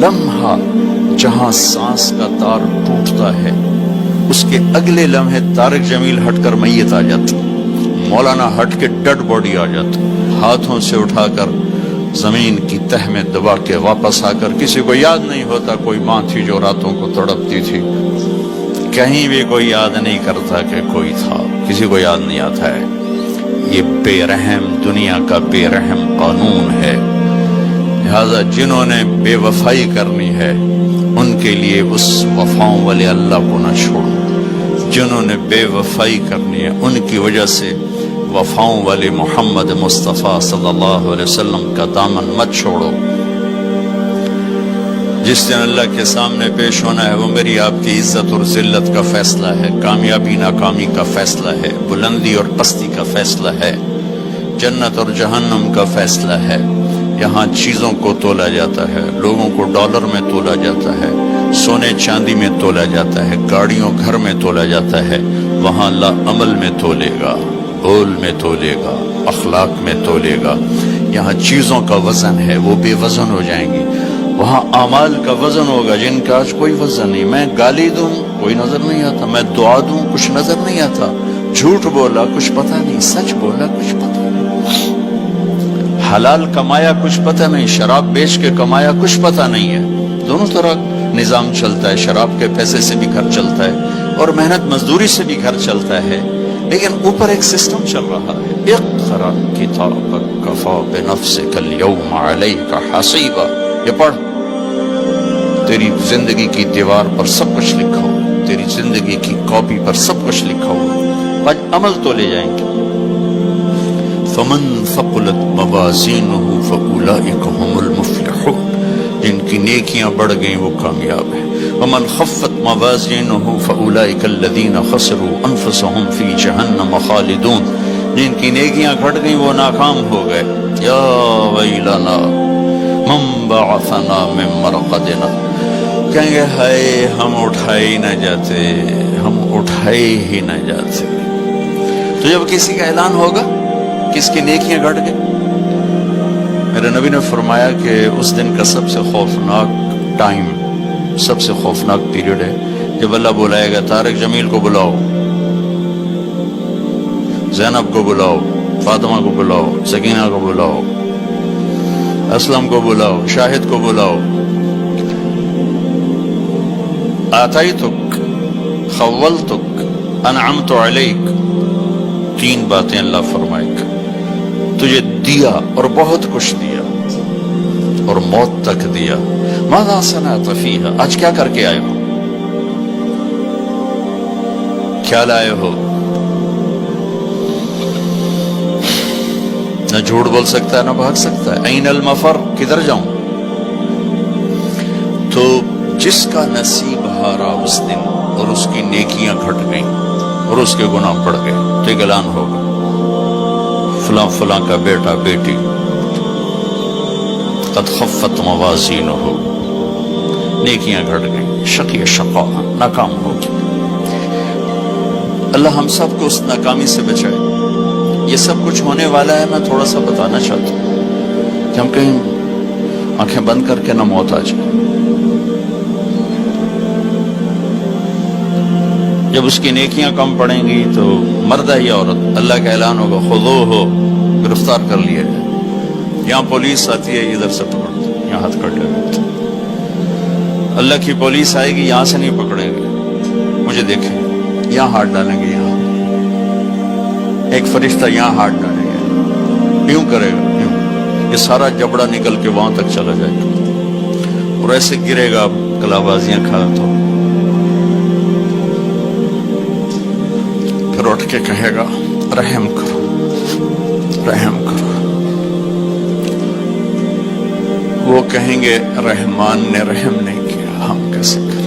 لمحہ جہاں سانس کا تار ٹوٹتا ہے اس کے اگلے لمحے طارق جمیل ہٹ کر میت آ جاتا، مولانا ہٹ کے ڈیڈ باڈی آ جاتا، ہاتھوں سے اٹھا کر زمین کی تہ میں دبا کے واپس آ کر کسی کو یاد نہیں ہوتا کوئی ماں تھی جو راتوں کو تڑپتی تھی، کہیں بھی کوئی یاد نہیں کرتا کہ کوئی تھا، کسی کو یاد نہیں آتا ہے۔ یہ بے رحم دنیا کا بے رحم قانون ہے، لہذا جنہوں نے بے وفائی کرنی ہے ان کے لیے اس وفاؤں والے اللہ کو نہ چھوڑو، جنہوں نے بے وفائی کرنی ہے ان کی وجہ سے وفاؤں والے محمد مصطفیٰ صلی اللہ علیہ وسلم کا دامن مت چھوڑو۔ جس دن اللہ کے سامنے پیش ہونا ہے وہ میری آپ کی عزت اور ذلت کا فیصلہ ہے، کامیابی ناکامی کا فیصلہ ہے، بلندی اور پستی کا فیصلہ ہے، جنت اور جہنم کا فیصلہ ہے۔ یہاں چیزوں کو تولا جاتا ہے، لوگوں کو ڈالر میں تولا جاتا ہے، سونے چاندی میں تولا جاتا ہے، گاڑیوں گھر میں تولا جاتا ہے، وہاں اللہ عمل میں تولے گا، بول میں تولے گا، اخلاق میں تولے گا۔ یہاں چیزوں کا وزن ہے وہ بے وزن ہو جائیں گی، وہاں اعمال کا وزن ہوگا جن کا آج کوئی وزن نہیں۔ میں گالی دوں کوئی نظر نہیں آتا، میں دعا دوں کچھ نظر نہیں آتا، جھوٹ بولا کچھ پتہ نہیں، سچ بولا کچھ پتہ نہیں، حلال کمایا کچھ پتہ نہیں، شراب بیچ کے کمایا کچھ پتہ نہیں ہے۔ دونوں طرح نظام چلتا ہے، شراب کے پیسے سے بھی گھر چلتا ہے اور محنت مزدوری سے بھی گھر چلتا ہے، لیکن اوپر ایک سسٹم چل رہا ہے۔ اقرأ کتابک کفی بنفسک اليوم علیک حسیبا، یہ پڑھ، تیری زندگی کی دیوار پر سب کچھ لکھا ہو، تیری زندگی کی کاپی پر سب کچھ لکھا ہو، آج عمل تو لے جائیں گے۔ فمن ثقلت موازینہ فاولئک هم المفلحون، جن کی نیکیاں بڑھ گئیں وہ کامیاب ہیں۔ ومن خفت موازینہ فاولئک الذین خسروا انفسهم فی جہنم خالدون، جن کی نیکیاں گھٹ گئیں وہ ناکام ہو گئے۔ یا ویلنا من بعثنا من مرقدنا، کہیں گے ہائے ہم اٹھائے ہی نہ جاتے، ہم اٹھائے ہی نہ جاتے۔ تو جب کسی کا اعلان ہوگا کس کی نیکیاں گھٹ گئی، میرے نبی نے فرمایا کہ اس دن کا سب سے خوفناک ٹائم، سب سے خوفناک پیریڈ ہے جب اللہ بلائے گا طارق جمیل کو بلاؤ، زینب کو بلاؤ، فاطمہ کو بلاؤ، سکینہ کو بلاؤ، اسلم کو بلاؤ، شاہد کو بلاؤ، آتیتک خولتک انعمت علیک، تین باتیں اللہ فرمائے گا، تجھے دیا اور بہت کچھ دیا اور موت تک دیا۔ ماذا صنعت فیہا، آج کیا کر کے آئے ہو، کیا لائے ہو؟ نہ جھوٹ بول سکتا ہے نہ بھاگ سکتا ہے۔ این المفر، کدھر جاؤں؟ تو جس کا نصیب ہارا اس دن اور اس کی نیکیاں گھٹ گئیں اور اس کے گناہ بڑھ گئے تو ایک اعلان ہوگا، فلاں فلاں کا بیٹا بیٹی قد خفت موازینہ، نیکیاں گھٹ گئیں، شقی شقا، ناکام ہو گئی۔ اللہ ہم سب کو اس ناکامی سے بچائے۔ یہ سب کچھ ہونے والا ہے، میں تھوڑا سا بتانا چاہتا ہوں کہ ہم کہیں آنکھیں بند کر کے نہ موت آ جائے۔ جب اس کی نیکیاں کم پڑیں گی تو مرد ہے یا عورت، اللہ کا اعلان ہوگا خذوہ، گرفتار کر لیا جائے۔ یہاں پولیس آتی ہے ادھر سے پکڑتی، یہاں ہاتھ کر لیتے، اللہ کی پولیس آئے گی یہاں سے نہیں پکڑیں گے، مجھے دیکھیں یہاں ہاتھ ڈالیں گے، یہاں ایک فرشتہ یہاں ہاتھ ڈالیں گے، یوں کرے گا، یوں، یہ سارا جبڑا نکل کے وہاں تک چلا جائے گا اور ایسے گرے گا، کلابازیاں کھا تو پھر اٹھ کے کہے گا رحم کرو، رحم کرو۔ وہ کہیں گے رحمان نے رحم نہیں کیا، ہم کیسے کریں؟